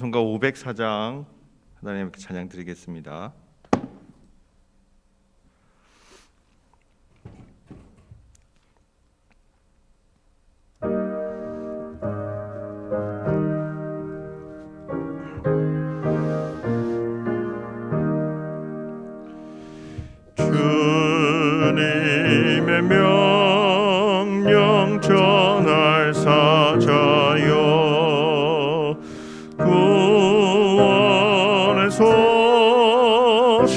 찬송가 504장 하나님께 찬양 드리겠습니다. 주님의 명령 전할 사자여, 구원의 소식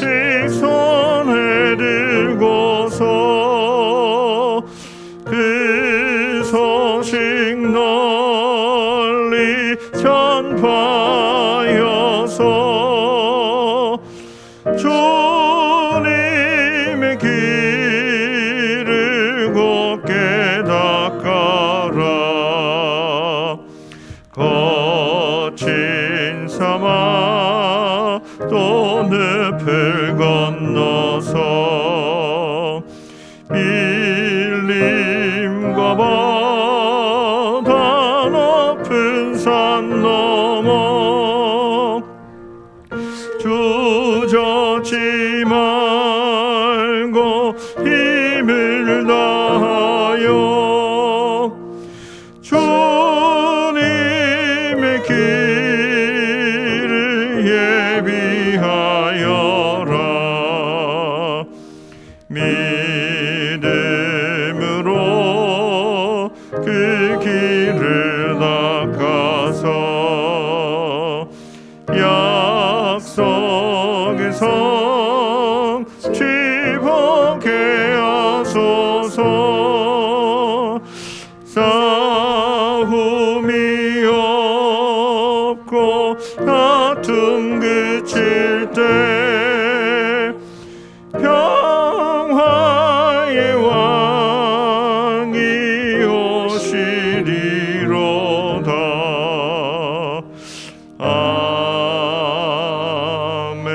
손에 들고서 그 소식 널리 전파하여서 주님의 길을 곧게 닦아라. 거친 사막 또 늪을 건너서 밀림과 바다 높은 산 넘어 주저치 말고 힘을 다하여 주님의 길을 예비하여라. 믿음으로 그 길을 닦아서 약속의 성 취복게 하소서. 싸움이 없고 다툼 그칠 때 평화의 왕이 오시리로다.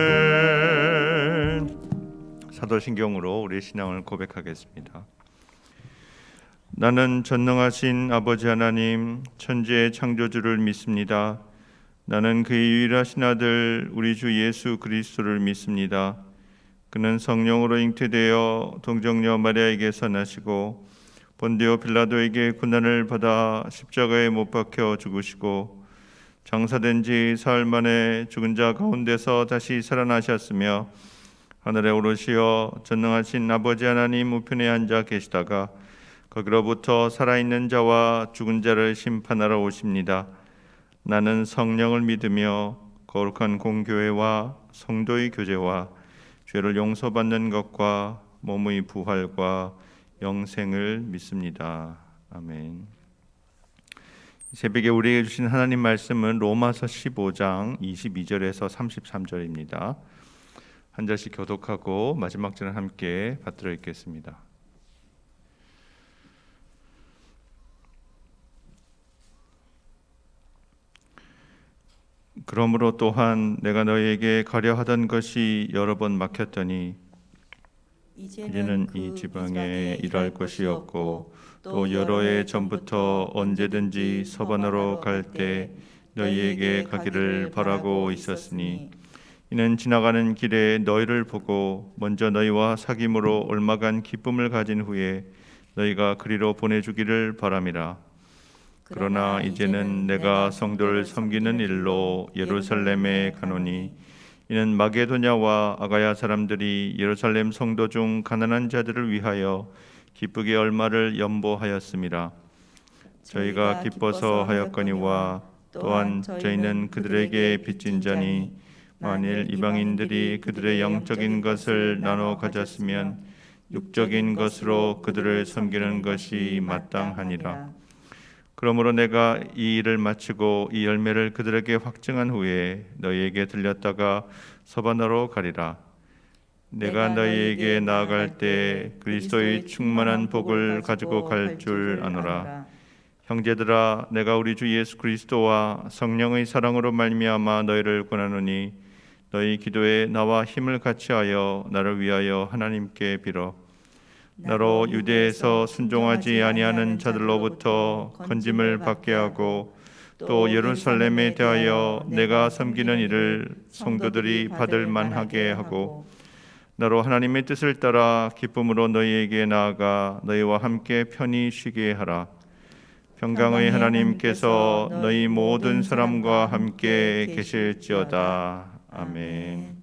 아멘. 사도신경으로 우리의 신앙을 고백하겠습니다. 나는 전능하신 아버지 하나님, 천지의 창조주를 믿습니다. 나는 그의 유일하신 아들 우리 주 예수 그리스도를 믿습니다. 그는 성령으로 잉태되어 동정녀 마리아에게서 나시고 본디오 빌라도에게 고난을 받아 십자가에 못 박혀 죽으시고 장사된 지 사흘 만에 죽은 자 가운데서 다시 살아나셨으며 하늘에 오르시어 전능하신 아버지 하나님 우편에 앉아 계시다가 거기로부터 살아있는 자와 죽은 자를 심판하러 오십니다. 나는 성령을 믿으며 거룩한 공교회와 성도의 교제와 죄를 용서받는 것과 몸의 부활과 영생을 믿습니다. 아멘. 새벽에 우리에게 주신 하나님 말씀은 로마서 15장 22절에서 33절입니다. 한 절씩 교독하고 마지막 절은 함께 받들어 읽겠습니다. 그러므로 또한 내가 너희에게 가려 하던 것이 여러 번 막혔더니 이제는 이 지방에 일할 것이 없고 또 여러 해 전부터 언제든지 서반으로 갈 때 너희에게 가기를 바라고 있었으니 이는 지나가는 길에 너희를 보고 먼저 너희와 사귐으로 얼마간 기쁨을 가진 후에 너희가 그리로 보내주기를 바람이라. 그러나 이제는 내가 성도를 섬기는 일로 예루살렘에 가노니 이는 마게도냐와 아가야 사람들이 예루살렘 성도 중 가난한 자들을 위하여 기쁘게 얼마를 연보하였음이라. 저희가 기뻐서 하였거니와 또한 저희는 그들에게 빚진 자니 만일 이방인들이 그들의 영적인 것을 나눠 가졌으면 육적인 것으로 그들을 섬기는 것이 마땅하니라. 그러므로 내가 이 일을 마치고 이 열매를 그들에게 확증한 후에 너희에게 들렸다가 서바나로 가리라. 내가 너희에게 나아갈 때 그리스도의 충만한 복을 가지고 갈 줄 아노라. 형제들아, 내가 우리 주 예수 그리스도와 성령의 사랑으로 말미암아 너희를 권하노니 너희 기도에 나와 힘을 같이하여 나를 위하여 하나님께 빌어. 나로 유대에서 순종하지 아니하는 자들로부터 건짐을 받게 하고 또 예루살렘에 대하여 내가 섬기는 일을 성도들이 받을 만하게 하고 나로 하나님의 뜻을 따라 기쁨으로 너희에게 나아가 너희와 함께 편히 쉬게 하라. 평강의 하나님께서 너희 모든 사람과 함께 계실지어다. 아멘.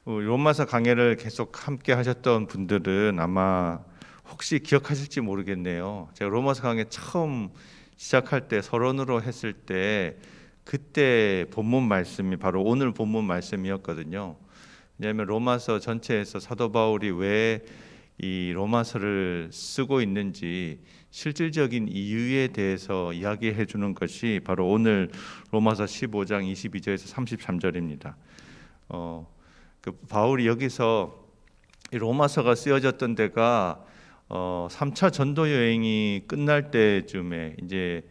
로마서 강해를 계속 함께 하셨던 분들은 아마 혹시 기억하실지 모르겠네요. 제가 로마서 강해 처음 시작할 때 서론으로 했을 때 그때 본문 말씀이 바로 오늘 본문 말씀이었거든요. 왜냐하면 로마서 전체에서 사도 바울이 왜 이 로마서를 쓰고 있는지 실질적인 이유에 대해서 이야기해 주는 것이 바로 오늘 로마서 15장 22절에서 33절입니다. 그 바울이 여기서 이 로마서가 쓰여졌던 데가 3차 전도 여행이 끝날 때쯤에 이제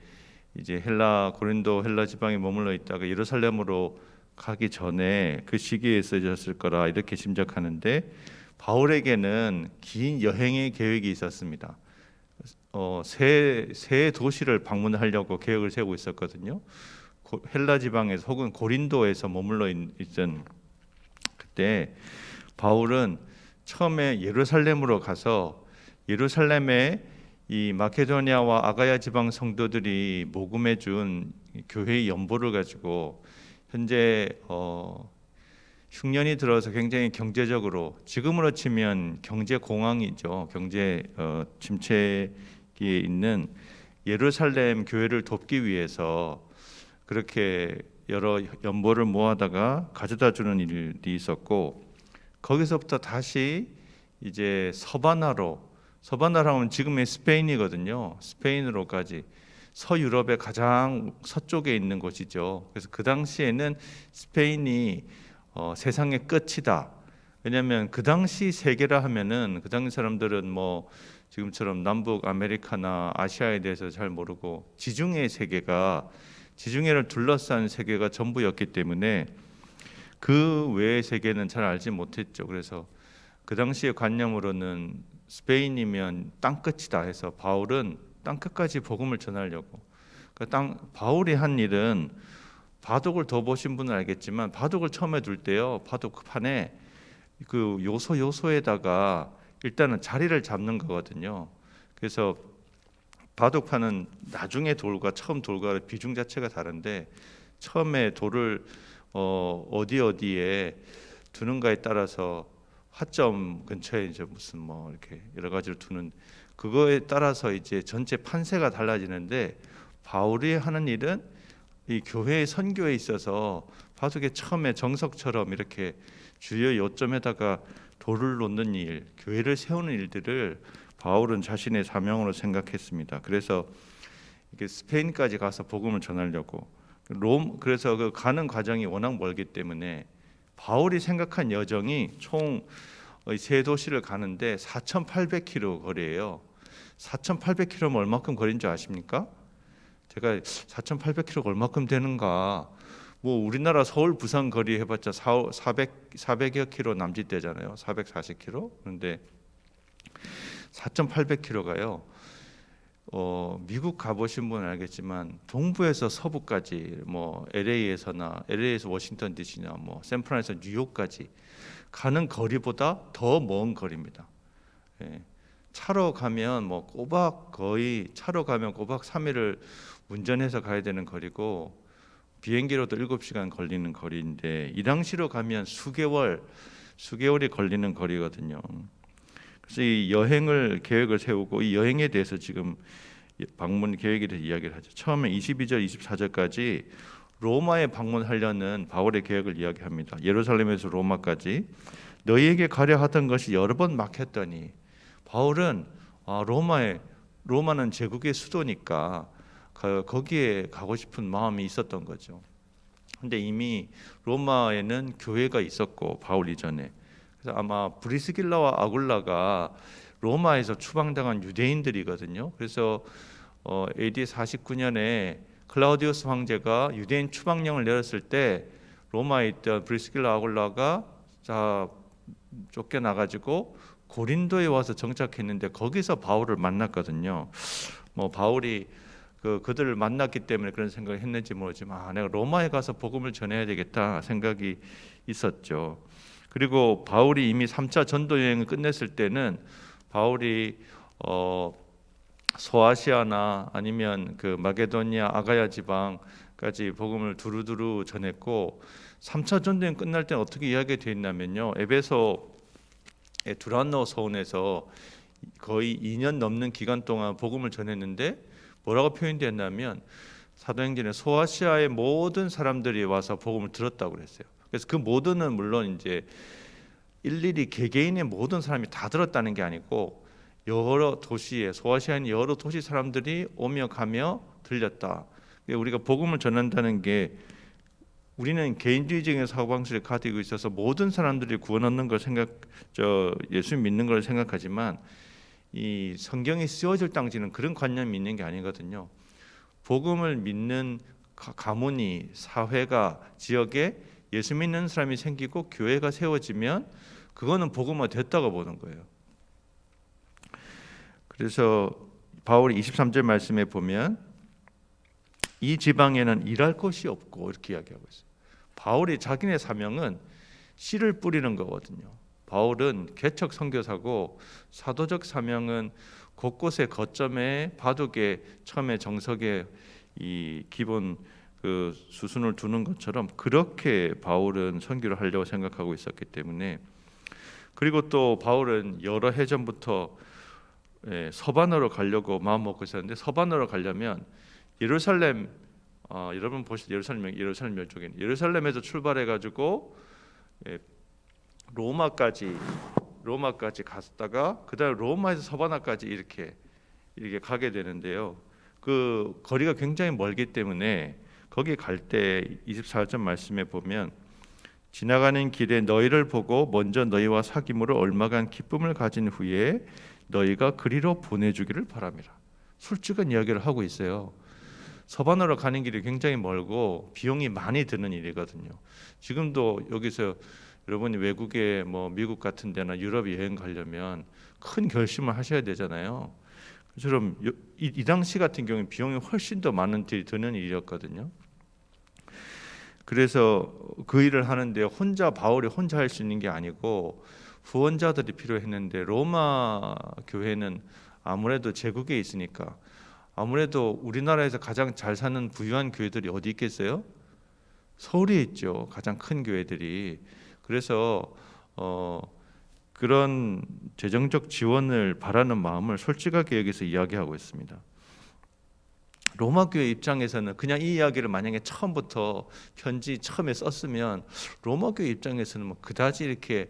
고린도 헬라 지방에 머물러 있다가 예루살렘으로 가기 전에 그 시기에 쓰여졌을 거라 이렇게 짐작하는데 바울에게는 긴 여행의 계획이 있었습니다. 세 도시를 방문하려고 계획을 세우고 있었거든요. 헬라 지방에서 혹은 고린도에서 머물러 있던 그때 바울은 처음에 예루살렘으로 가서 예루살렘에 이 마케도니아와 아가야 지방 성도들이 모금해 준 교회의 연보를 가지고 현재 흉년이 들어서 굉장히 경제적으로 지금으로 치면 경제 공황이죠. 경제 침체기에 있는 예루살렘 교회를 돕기 위해서 그렇게 여러 연보를 모아다가 가져다 주는 일이 있었고 거기서부터 다시 이제 서바나로 하면 지금의 스페인이거든요. 스페인으로까지 서유럽의 가장 서쪽에 있는 곳이죠. 그래서 그 당시에는 스페인이 세상의 끝이다. 왜냐하면 그 당시 세계라 하면은 그 당시 사람들은 뭐 지금처럼 남북 아메리카나 아시아에 대해서 잘 모르고 지중해 세계가 지중해를 둘러싼 세계가 전부였기 때문에 그 외의 세계는 잘 알지 못했죠. 그래서 그 당시의 관념으로는 스페인이면 땅끝이다 해서 바울은 땅끝까지 복음을 전하려고 바울이 한 일은 바둑을 더 보신 분은 알겠지만 바둑을 처음에 둘 때요 바둑판에 그 요소에다가 일단은 자리를 잡는 거거든요. 그래서 바둑판은 나중에 돌과 처음 돌과 비중 자체가 다른데 처음에 돌을 어디에 두는가에 따라서 화점 근처에 이제 무슨 뭐 이렇게 여러 가지를 두는 그거에 따라서 이제 전체 판세가 달라지는데 바울이 하는 일은 이 교회의 선교에 있어서 바둑에 처음에 정석처럼 이렇게 주요 요점에다가 돌을 놓는 일, 교회를 세우는 일들을 바울은 자신의 사명으로 생각했습니다. 그래서 이렇게 스페인까지 가서 복음을 전하려고 그래서 그 가는 과정이 워낙 멀기 때문에 바울이 생각한 여정이 총 세 도시를 가는데 4,800km 거리예요. 4,800km면 얼마큼 거리인 줄 아십니까? 제가 4,800km가 얼마큼 되는가? 뭐 우리나라 서울 부산 거리 해봤자 400여 킬로 남짓되잖아요. 440km. 그런데 4,800km가요. 미국 가보신 분은 알겠지만 동부에서 서부까지 뭐 LA에서 워싱턴 DC나 뭐 샌프란시스코 뉴욕까지 가는 거리보다 더 먼 거리입니다. 예. 차로 가면 꼬박 3일을 운전해서 가야 되는 거리고 비행기로도 7시간 걸리는 거리인데 이 당시로 가면 수개월이 걸리는 거리거든요. 그래서 이 계획을 세우고 이 여행에 대해서 지금 방문 계획에 대해서 이야기를 하죠. 처음에 22절, 24절까지 로마에 방문하려는 바울의 계획을 이야기합니다. 예루살렘에서 로마까지 너희에게 가려 하던 것이 여러 번 막혔더니 바울은 로마는 제국의 수도니까 거기에 가고 싶은 마음이 있었던 거죠. 근데 이미 로마에는 교회가 있었고 바울 이전에 그래서 아마 브리스길라와 아굴라가 로마에서 추방당한 유대인들이거든요. 그래서 AD 49년에 클라우디우스 황제가 유대인 추방령을 내렸을 때 로마에 있던 브리스길라 아굴라가 쫓겨나가지고 고린도에 와서 정착했는데 거기서 바울을 만났거든요. 바울이 그들을 만났기 때문에 그런 생각을 했는지 모르지만 내가 로마에 가서 복음을 전해야 되겠다 생각이 있었죠. 그리고 바울이 이미 3차 전도 여행을 끝냈을 때는 바울이 소아시아나 아니면 그 마게도니아 아가야 지방까지 복음을 두루두루 전했고 3차 전도 여행 끝날 때는 어떻게 이야기가 되어 있냐면요. 에베소의 두란노 서원에서 거의 2년 넘는 기간 동안 복음을 전했는데 뭐라고 표현되었냐면 사도행전에 소아시아의 모든 사람들이 와서 복음을 들었다고 그랬어요. 그래서 그 모든은 물론 이제 일일이 개개인의 모든 사람이 다 들었다는 게 아니고 여러 도시에 소아시아인 여러 도시 사람들이 오며 가며 들렸다. 우리가 복음을 전한다는 게 우리는 개인주의적인 사고방식을 가지고 있어서 모든 사람들이 구원 얻는 걸 예수 믿는 걸 생각하지만 이 성경이 쓰여질 당시는 그런 관념이 있는 게 아니거든요. 복음을 믿는 가문이 사회가 지역에 예수 믿는 사람이 생기고 교회가 세워지면 그거는 복음화 됐다고 보는 거예요. 그래서 바울이 23절 말씀에 보면 이 지방에는 일할 것이 없고 이렇게 이야기하고 있어요. 바울이 자기네 사명은 씨를 뿌리는 거거든요. 바울은 개척 선교사고 사도적 사명은 곳곳에 거점에 바둑에 처음에 정석에 이 기본 그 수순을 두는 것처럼 그렇게 바울은 선교를 하려고 생각하고 있었기 때문에 그리고 또 바울은 여러 해 전부터 서반으로 가려고 마음 먹고 있었는데 서반으로 가려면 예루살렘 여러분 보시죠. 예루살렘 멸족인 예루살렘에서 출발해 가지고 로마까지 갔다가 그다음 로마에서 서바나까지 이렇게 가게 되는데요. 그 거리가 굉장히 멀기 때문에 거기 갈 때 24절 말씀에 보면 지나가는 길에 너희를 보고 먼저 너희와 사귐으로 얼마간 기쁨을 가진 후에 너희가 그리로 보내주기를 바랍니다. 솔직한 이야기를 하고 있어요. 서반으로 가는 길이 굉장히 멀고 비용이 많이 드는 일이거든요. 지금도 여기서 여러분이 외국에 뭐 미국 같은 데나 유럽 여행 가려면 큰 결심을 하셔야 되잖아요. 그처럼 이 당시 같은 경우에 비용이 훨씬 더 많은 드는 일이었거든요. 그래서 그 일을 하는데 바울이 혼자 할 수 있는 게 아니고 후원자들이 필요했는데 로마 교회는 아무래도 제국에 있으니까 아무래도 우리나라에서 가장 잘 사는 부유한 교회들이 어디 있겠어요? 서울에 있죠. 가장 큰 교회들이. 그래서 그런 재정적 지원을 바라는 마음을 솔직하게 여기서 이야기하고 있습니다. 로마 교회 입장에서는 그냥 이 이야기를 만약에 처음부터 편지 처음에 썼으면 로마 교회 입장에서는 뭐 그다지 이렇게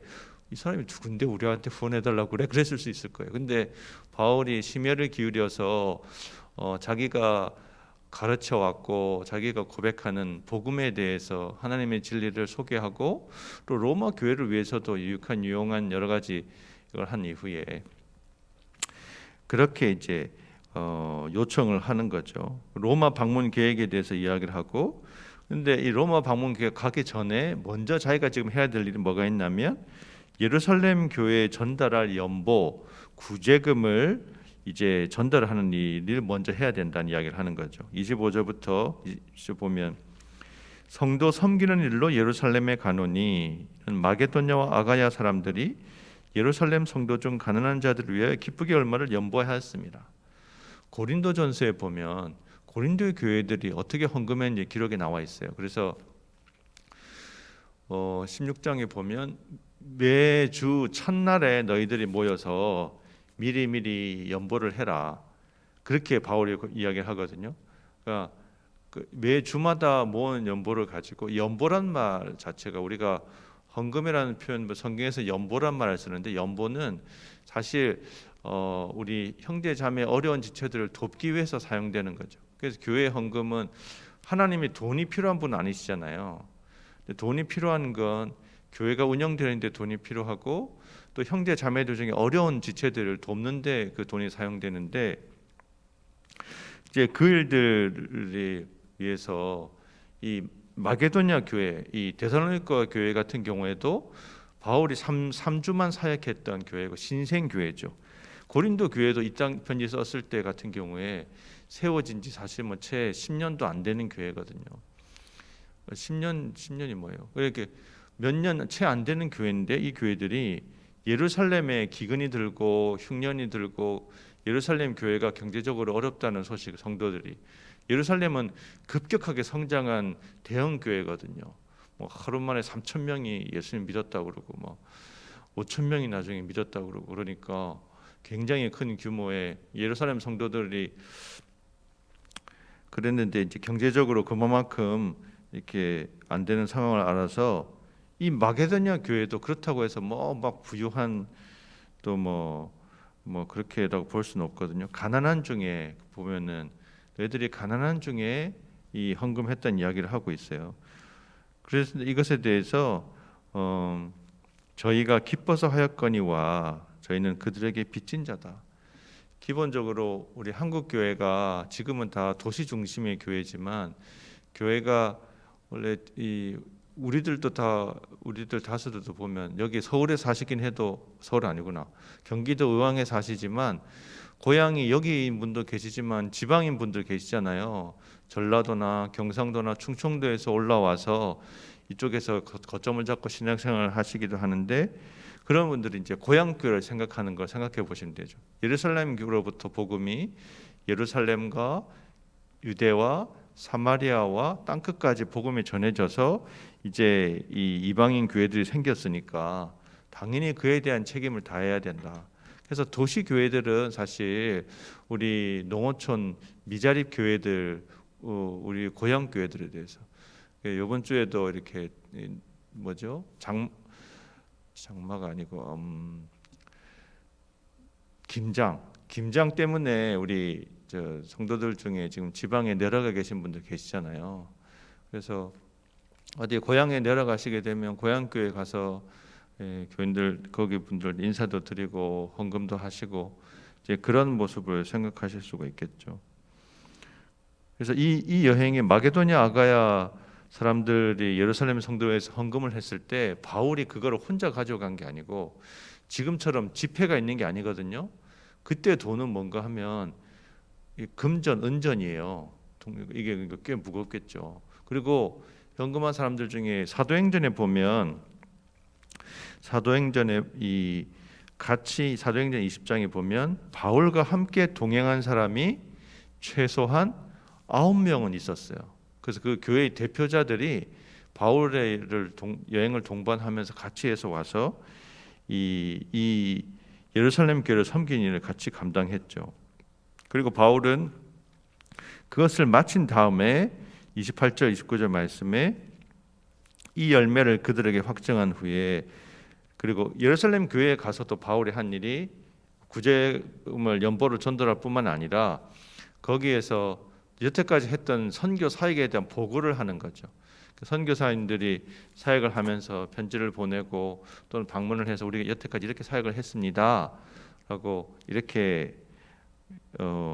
이 사람이 누군데 우리한테 후원해달라고 그래? 그랬을 수 있을 거예요. 근데 바울이 심혈을 기울여서 자기가 가르쳐 왔고 자기가 고백하는 복음에 대해서 하나님의 진리를 소개하고 또 로마 교회를 위해서도 유용한 여러 가지 이걸 한 이후에 그렇게 이제 요청을 하는 거죠. 로마 방문 계획에 대해서 이야기를 하고 근데 이 로마 방문 계획 가기 전에 먼저 자기가 지금 해야 될 일이 뭐가 있냐면 예루살렘 교회에 전달할 연보 구제금을 이제 전달하는 일을 먼저 해야 된다는 이야기를 하는 거죠. 25절부터 보면 성도 섬기는 일로 예루살렘에 가노니 마게도냐와 아가야 사람들이 예루살렘 성도 중 가난한 자들을 위해 기쁘게 얼마를 연보하였습니다. 고린도전서에 보면 고린도의 교회들이 어떻게 헌금했는지 기록에 나와 있어요. 그래서 16장에 보면 매주 첫날에 너희들이 모여서 미리미리 연보를 해라. 그렇게 바울이 이야기를 하거든요. 그러니까 매 주마다 모은 연보를 가지고 연보란 말 자체가 우리가 헌금이라는 표현 성경에서 연보란 말을 쓰는데 연보는 사실 우리 형제 자매 어려운 지체들을 돕기 위해서 사용되는 거죠. 그래서 교회 헌금은 하나님이 돈이 필요한 분 아니시잖아요. 돈이 필요한 건 교회가 운영되는데 돈이 필요하고 또 형제 자매들 중에 어려운 지체들을 돕는데 그 돈이 사용되는데 이제 그 일들을 위해서 이 마게도냐 교회, 이 데살로니가 교회 같은 경우에도 바울이 3주만 사역했던 교회고 신생 교회죠. 고린도 교회도 이 땅 편지 썼을 때 같은 경우에 세워진 지 사실 뭐 채 10년도 안 되는 교회거든요. 10년이 뭐예요? 이렇게 몇 년 채 안 되는 교회인데 이 교회들이 예루살렘에 기근이 들고 흉년이 들고 예루살렘 교회가 경제적으로 어렵다는 소식, 성도들이 예루살렘은 급격하게 성장한 대형 교회거든요. 뭐 하루 만에 3천 명이 예수님 믿었다고 그러고 뭐 5천 명이 나중에 믿었다고 그러고 그러니까 굉장히 큰 규모의 예루살렘 성도들이 그랬는데 이제 경제적으로 그만큼 이렇게 안 되는 상황을 알아서 이 마게도냐 교회도 그렇다고 해서 뭐 막 부유한 또 뭐 그렇게라고 볼 수는 없거든요. 가난한 중에 보면은 애들이 가난한 중에 이 헌금했다는 이야기를 하고 있어요. 그래서 이것에 대해서 저희가 기뻐서 하였거니와 저희는 그들에게 빚진 자다. 기본적으로 우리 한국 교회가 지금은 다 도시 중심의 교회지만 교회가 원래 이 우리들 다수들도 보면 여기 서울에 사시긴 해도 서울 아니구나. 경기도 의왕에 사시지만 고향이 여기인 분도 계시지만 지방인 분들 계시잖아요. 전라도나 경상도나 충청도에서 올라와서 이쪽에서 거점을 잡고 신앙생활을 하시기도 하는데 그런 분들이 이제 고향 교회를 생각하는 걸 생각해 보시면 되죠. 예루살렘으로부터 복음이 예루살렘과 유대와 사마리아와 땅끝까지 복음이 전해져서 이제 이 이방인 교회들이 생겼으니까 당연히 그에 대한 책임을 다해야 된다. 그래서 도시 교회들은 사실 우리 농어촌 미자립 교회들, 우리 고향 교회들에 대해서 이번 주에도 이렇게 뭐죠? 장마가 아니고 김장 때문에 우리 저 성도들 중에 지금 지방에 내려가 계신 분들 계시잖아요. 그래서 어디 고향에 내려가시게 되면 고향 교회 가서 교인들 거기 분들 인사도 드리고 헌금도 하시고 이제 그런 모습을 생각하실 수가 있겠죠. 그래서 이 여행에 마게도냐 아가야 사람들이 예루살렘 성도에서 헌금을 했을 때 바울이 그거를 혼자 가져간 게 아니고 지금처럼 지폐가 있는 게 아니거든요. 그때 돈은 뭔가 하면 금전, 은전이에요. 이게 꽤 무겁겠죠. 그리고 헌금한 사람들 중에 사도행전에 보면 사도행전 20장에 보면 바울과 함께 동행한 사람이 최소한 9명은 있었어요. 그래서 그 교회의 대표자들이 바울의 여행을 동반하면서 같이 해서 와서 이 예루살렘 교회를 섬기는 일을 같이 감당했죠. 그리고 바울은 그것을 마친 다음에 28절 29절 말씀에 이 열매를 그들에게 확증한 후에 그리고 예루살렘 교회에 가서도 바울이 한 일이 구제금을 연보를 전달할 뿐만 아니라 거기에서 여태까지 했던 선교 사역에 대한 보고를 하는 거죠. 선교사님들이 사역을 하면서 편지를 보내고 또는 방문을 해서 우리가 여태까지 이렇게 사역을 했습니다 라고 이렇게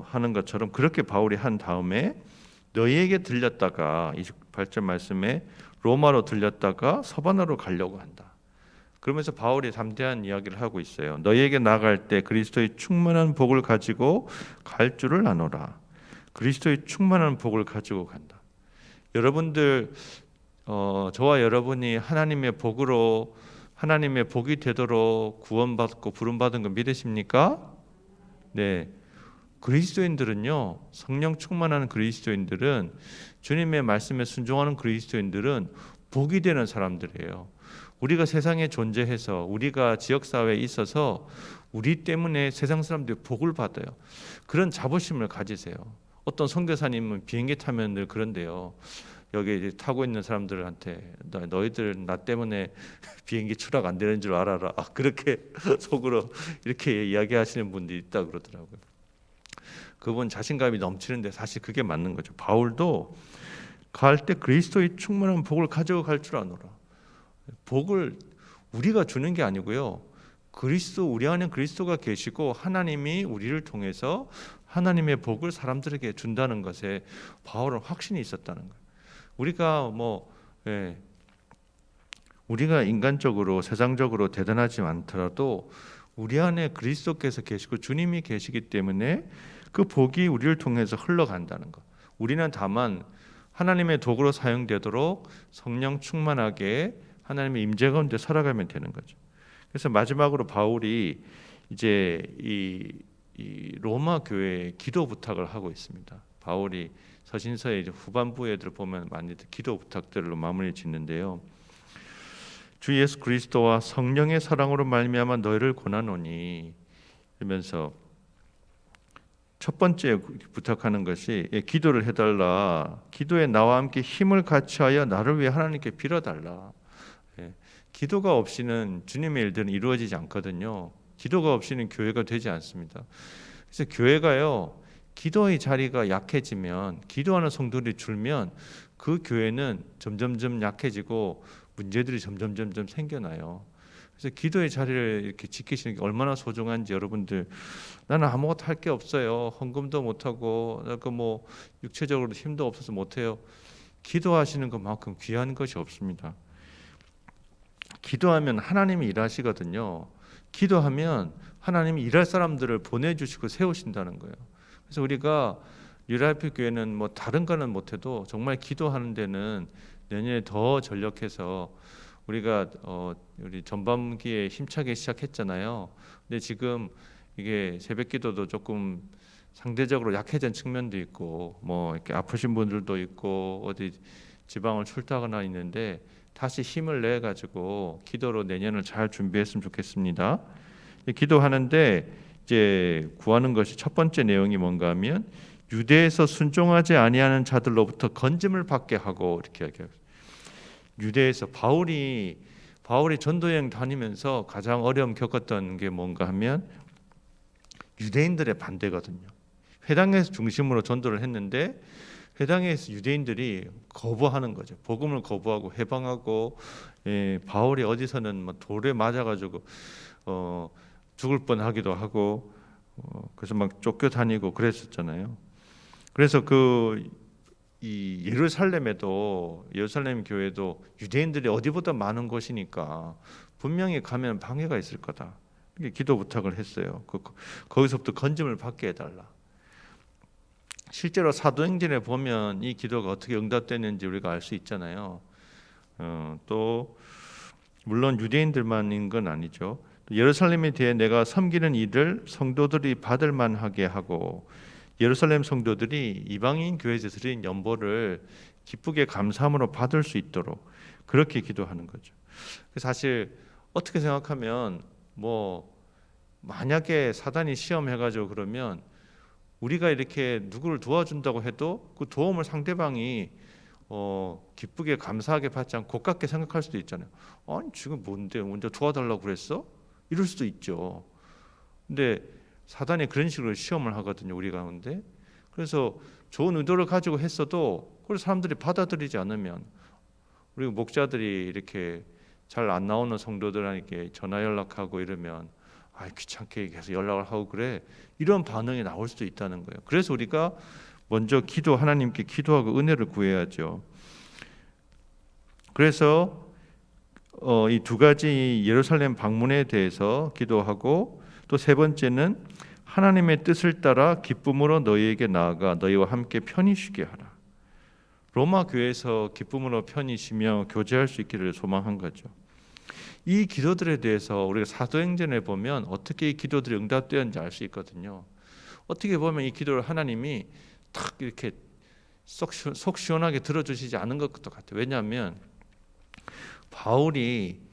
하는 것처럼 그렇게 바울이 한 다음에 너희에게 들렸다가 28절 말씀에 로마로 들렸다가 서바나로 가려고 한다. 그러면서 바울이 담대한 이야기를 하고 있어요. 너희에게 나갈 때 그리스도의 충만한 복을 가지고 갈 줄을 아노라. 그리스도의 충만한 복을 가지고 간다. 여러분들 저와 여러분이 하나님의 복으로 하나님의 복이 되도록 구원받고 부름받은 거 믿으십니까? 네. 그리스도인들은요, 성령 충만한 그리스도인들은 주님의 말씀에 순종하는 그리스도인들은 복이 되는 사람들이에요. 우리가 세상에 존재해서 우리가 지역사회에 있어서 우리 때문에 세상 사람들이 복을 받아요. 그런 자부심을 가지세요. 어떤 선교사님은 비행기 타면 늘 그런데요. 여기 이제 타고 있는 사람들한테 너희들 나 때문에 비행기 추락 안 되는 줄 알아라. 그렇게 속으로 이렇게 이야기하시는 분들이 있다 그러더라고요. 그분 자신감이 넘치는데 사실 그게 맞는 거죠. 바울도 갈 때 그리스도의 충만한 복을 가지고 갈 줄 아노라. 복을 우리가 주는 게 아니고요. 우리 안에 그리스도가 계시고 하나님이 우리를 통해서 하나님의 복을 사람들에게 준다는 것에 바울은 확신이 있었다는 거예요. 우리가 인간적으로 세상적으로 대단하지 않더라도 우리 안에 그리스도께서 계시고 주님이 계시기 때문에 그 복이 우리를 통해서 흘러간다는 것. 우리는 다만 하나님의 도구로 사용되도록 성령 충만하게 하나님의 임재 가운데 살아가면 되는 거죠. 그래서 마지막으로 바울이 이제 이 로마 교회에 기도 부탁을 하고 있습니다. 바울이 서신서의 이제 후반부에 보면 많이 기도 부탁들로 마무리 짓는데요. 주 예수 그리스도와 성령의 사랑으로 말미암아 너희를 권하노니, 이러면서 첫 번째 부탁하는 것이 기도를 해달라. 기도에 나와 함께 힘을 같이하여 나를 위해 하나님께 빌어달라. 기도가 없이는 주님의 일들은 이루어지지 않거든요. 기도가 없이는 교회가 되지 않습니다. 그래서 교회가요, 기도의 자리가 약해지면, 기도하는 성도들이 줄면 그 교회는 점점점 약해지고 문제들이 점점 생겨나요. 그래서 기도의 자리를 이렇게 지키시는 게 얼마나 소중한지 여러분들, 나는 아무것도 할 게 없어요. 헌금도 못하고 뭐 육체적으로 힘도 없어서 못해요. 기도하시는 것만큼 귀한 것이 없습니다. 기도하면 하나님이 일하시거든요. 기도하면 하나님이 일할 사람들을 보내주시고 세우신다는 거예요. 그래서 우리가 뉴라이프 교회는 뭐 다른 거는 못해도 정말 기도하는 데는 내년에 더 전력해서 우리가 우리 전반기에 힘차게 시작했잖아요. 근데 지금 이게 새벽기도도 조금 상대적으로 약해진 측면도 있고, 뭐 이렇게 아프신 분들도 있고, 어디 지방을 출타하거나 있는데 다시 힘을 내 가지고 기도로 내년을 잘 준비했으면 좋겠습니다. 기도하는데 이제 구하는 것이 첫 번째 내용이 뭔가 하면 유대에서 순종하지 아니하는 자들로부터 건짐을 받게 하고, 이렇게 얘기해요. 유대에서 바울이 전도여행 다니면서 가장 어려움 겪었던 게 뭔가 하면 유대인들의 반대거든요. 회당에서 중심으로 전도를 했는데 회당에서 유대인들이 거부하는 거죠. 복음을 거부하고 해방하고, 바울이 어디서는 막 돌에 맞아가지고 죽을 뻔하기도 하고, 그래서 막 쫓겨다니고 그랬었잖아요. 그래서 이 예루살렘 교회도 유대인들이 어디보다 많은 곳이니까 분명히 가면 방해가 있을 거다. 이렇게 기도 부탁을 했어요. 거기서부터 건짐을 받게 해달라. 실제로 사도행전에 보면 이 기도가 어떻게 응답됐는지 우리가 알 수 있잖아요. 또 물론 유대인들만인 건 아니죠. 예루살렘에 대해 내가 섬기는 일을 성도들이 받을 만하게 하고, 예루살렘 성도들이 이방인 교회에서 드린 연보를 기쁘게 감사함으로 받을 수 있도록 그렇게 기도하는 거죠. 사실 어떻게 생각하면 뭐 만약에 사단이 시험해가지고 그러면 우리가 이렇게 누구를 도와준다고 해도 그 도움을 상대방이 기쁘게 감사하게 받지 않고 고깝게 생각할 수도 있잖아요. 아니 지금 뭔데 먼저 도와달라고 그랬어? 이럴 수도 있죠. 근데 사단이 그런 식으로 시험을 하거든요, 우리 가운데. 그래서 좋은 의도를 가지고 했어도 그걸 사람들이 받아들이지 않으면, 우리 목자들이 이렇게 잘 안 나오는 성도들에게 전화 연락하고 이러면 귀찮게 계속 연락을 하고 그래, 이런 반응이 나올 수도 있다는 거예요. 그래서 우리가 먼저 하나님께 기도하고 은혜를 구해야죠. 그래서 이 두 가지 예루살렘 방문에 대해서 기도하고, 또 세 번째는 하나님의 뜻을 따라 기쁨으로 너희에게 나아가 너희와 함께 편히 쉬게 하라. 로마 교회에서 기쁨으로 편히 쉬며 교제할 수 있기를 소망한 거죠. 이 기도들에 대해서 우리가 사도행전에 보면 어떻게 이 기도들이 응답되었는지 알 수 있거든요. 어떻게 보면 이 기도를 하나님이 탁 이렇게 속 시원하게 들어주시지 않은 것도 같아요. 왜냐하면 바울이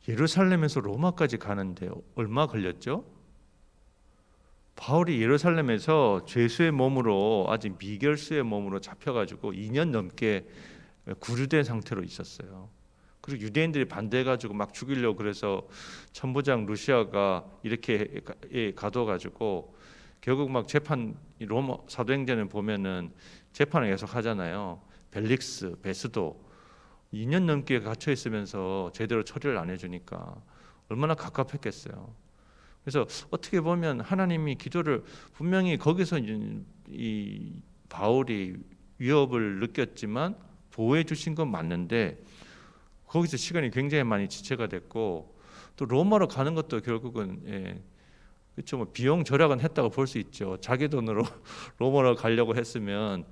예루살렘에서 로마까지 가는데 얼마 걸렸죠? 바울이 예루살렘에서 죄수의 몸으로, 아직 미결수의 몸으로 잡혀가지고 2년 넘게 구류된 상태로 있었어요. 그리고 유대인들이 반대해가지고 막 죽이려고, 그래서 천부장 루시아가 이렇게 가둬가지고 결국 막 재판, 로마 사도행전에 보면은 재판을 계속 하잖아요. 벨릭스, 베스도 2년 넘게 갇혀 있으면서 제대로 처리를 안 해주니까 얼마나 갑갑했겠어요. 그래서 어떻게 보면 하나님이 기도를, 분명히 거기서 이 바울이 위협을 느꼈지만 보호해 주신 건 맞는데, 거기서 시간이 굉장히 많이 지체가 됐고, 또 로마로 가는 것도 결국은 그렇죠. 뭐 비용 절약은 했다고 볼 수 있죠. 자기 돈으로 로마로 가려고 했으면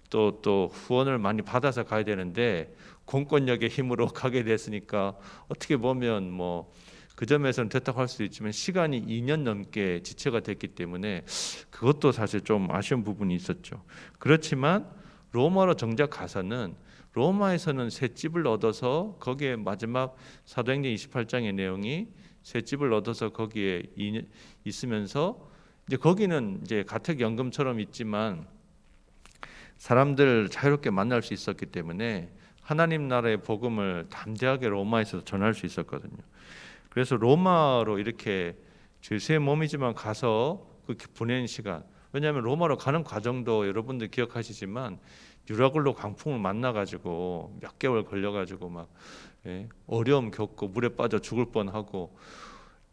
또 후원을 많이 받아서 가야 되는데 공권력의 힘으로 가게 됐으니까 어떻게 보면 뭐 그 점에서는 됐다고 할 수도 있지만 시간이 2년 넘게 지체가 됐기 때문에 그것도 사실 좀 아쉬운 부분이 있었죠. 그렇지만 로마로 정작 가서는 로마에서는 새 집을 얻어서 거기에 마지막 사도행전 28장의 내용이 새 집을 얻어서 거기에 있으면서 이제 거기는 이제 가택연금처럼 있지만 사람들 자유롭게 만날 수 있었기 때문에 하나님 나라의 복음을 담대하게 로마에서 전할 수 있었거든요. 그래서 로마로 이렇게 죄수의 몸이지만 가서 그렇게 보내는 시간, 왜냐하면 로마로 가는 과정도 여러분들 기억하시지만 유라굴로 광풍을 만나가지고 몇 개월 걸려가지고 막 어려움 겪고 물에 빠져 죽을 뻔하고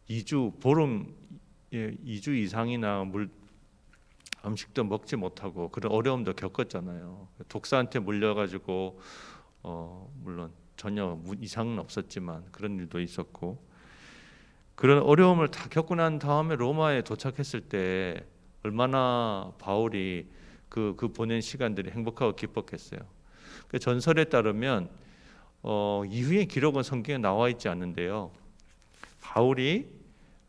2주 보름 2주 이상이나 음식도 먹지 못하고 그런 어려움도 겪었잖아요. 독사한테 물려가지고 물론 전혀 이상은 없었지만 그런 일도 있었고 그런 어려움을 다 겪고 난 다음에 로마에 도착했을 때 얼마나 바울이 그 보낸 시간들이 행복하고 기뻤겠어요. 그 전설에 따르면 이후의 기록은 성경에 나와 있지 않는데요. 바울이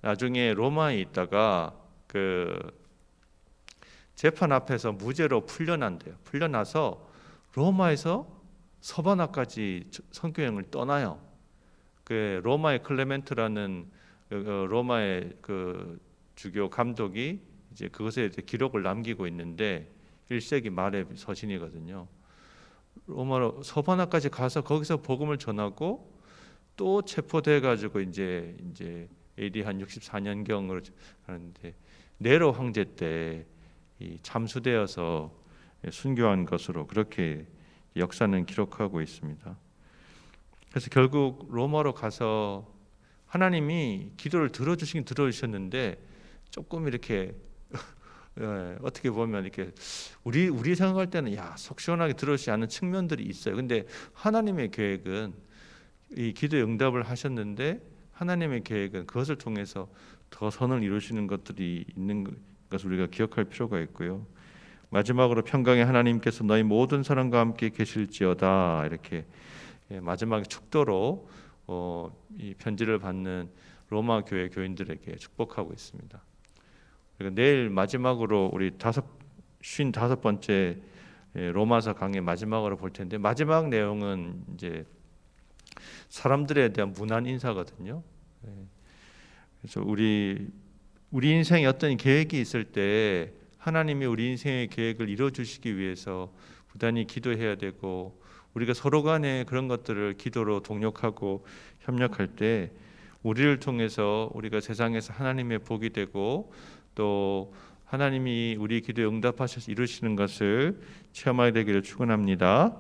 나중에 로마에 있다가 그 재판 앞에서 무죄로 풀려난대요. 풀려나서 로마에서 서바나까지 선교행을 떠나요. 그 로마의 클레멘트라는 로마의 그 주교 감독이 이제 그것에 대해 기록을 남기고 있는데 1세기 말의 서신이거든요. 로마로 서바나까지 가서 거기서 복음을 전하고 또 체포돼 가지고 이제 AD 한 64년경으로 하는데 네로 황제 때 참수되어서 순교한 것으로 그렇게 역사는 기록하고 있습니다. 그래서 결국 로마로 가서 하나님이 기도를 들어주시긴 들어주셨는데 조금 이렇게 어떻게 보면 이렇게 우리 생각할 때는 속 시원하게 들어주지 않는 측면들이 있어요. 근데 하나님의 계획은 이 기도에 응답을 하셨는데 하나님의 계획은 그것을 통해서 더 선을 이루시는 것들이 있는 것을 우리가 기억할 필요가 있고요. 마지막으로 평강의 하나님께서 너희 모든 사람과 함께 계실지어다 이렇게 마지막 축도로 이 편지를 받는 로마 교회 교인들에게 축복하고 있습니다. 그리고 내일 마지막으로 우리 55번째 로마서 강의 마지막으로 볼 텐데 마지막 내용은 이제 사람들에 대한 무난 인사거든요. 그래서 우리 인생에 어떤 계획이 있을 때 하나님이 우리 인생의 계획을 이루어 주시기 위해서 부단히 기도해야 되고 우리가 서로 간에 그런 것들을 기도로 동력하고 협력할 때 우리를 통해서 우리가 세상에서 하나님의 복이 되고 또 하나님이 우리 기도에 응답하셔서 이루시는 것을 체험하게 되기를 축원합니다.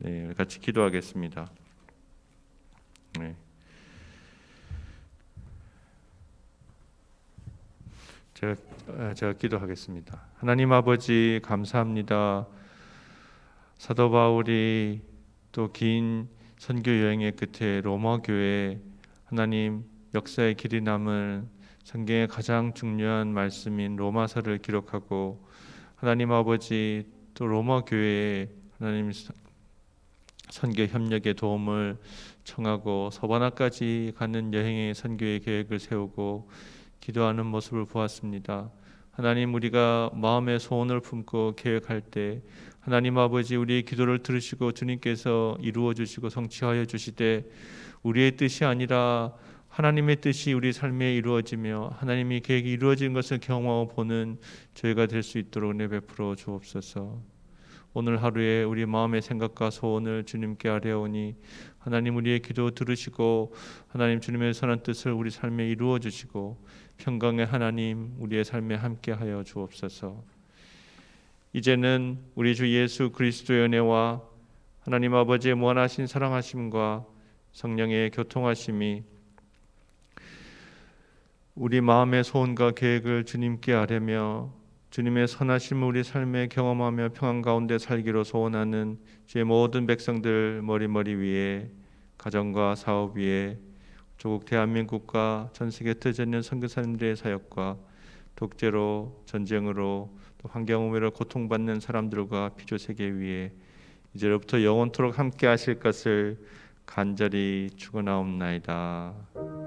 네, 같이 기도하겠습니다. 네. 제가 기도하겠습니다. 하나님 아버지 감사합니다. 사도 바울이 또 긴 선교 여행의 끝에 로마 교회 하나님 역사의 길이 남은 성경의 가장 중요한 말씀인 로마서를 기록하고 하나님 아버지 또 로마 교회에 하나님 선교 협력의 도움을 청하고 서바나까지 가는 여행의 선교의 계획을 세우고 기도하는 모습을 보았습니다. 하나님 우리가 마음의 소원을 품고 계획할 때 하나님 아버지 우리의 기도를 들으시고 주님께서 이루어 주시고 성취하여 주시되 우리의 뜻이 아니라 하나님의 뜻이 우리 삶에 이루어지며 하나님의 계획이 이루어진 것을 경험하고 보는 저희가 될 수 있도록 은혜 베풀어 주옵소서. 오늘 하루에 우리 마음의 생각과 소원을 주님께 아뢰오니 하나님 우리의 기도 들으시고 하나님 주님의 선한 뜻을 우리 삶에 이루어 주시고 평강의 하나님 우리의 삶에 함께하여 주옵소서. 이제는 우리 주 예수 그리스도의 은혜와 하나님 아버지의 무한하신 사랑하심과 성령의 교통하심이 우리 마음의 소원과 계획을 주님께 아뢰며 주님의 선하심을 우리 삶에 경험하며 평안 가운데 살기로 소원하는 주의 모든 백성들 머리 위에 가정과 사업 위에 조국 대한민국과 전 세계 흩어져 있는 선교사님들의 사역과 독재로 전쟁으로 또 환경오염으로 고통받는 사람들과 피조 세계 위에 이제로부터 영원토록 함께 하실 것을 간절히 축원하옵나이다.